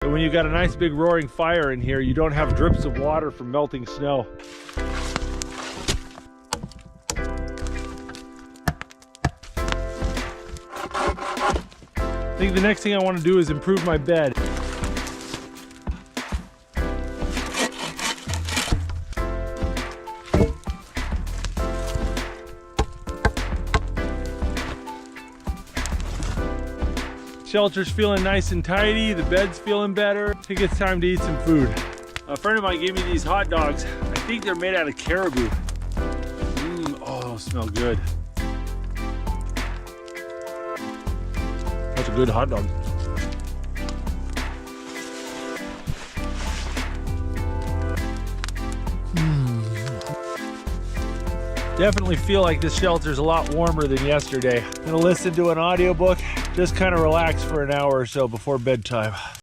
And when you got a nice big roaring fire in here, you don't have drips of water from melting snow. I think the next thing I want to do is improve my bed. Shelter's feeling nice and tidy, the bed's feeling better. I think it's time to eat some food. A friend of mine gave me these hot dogs. I think they're made out of caribou. Oh, those smell good. That's a good hot dog. Definitely feel like this shelter's a lot warmer than yesterday. I'm gonna listen to an audiobook, just kind of relax for an hour or so before bedtime.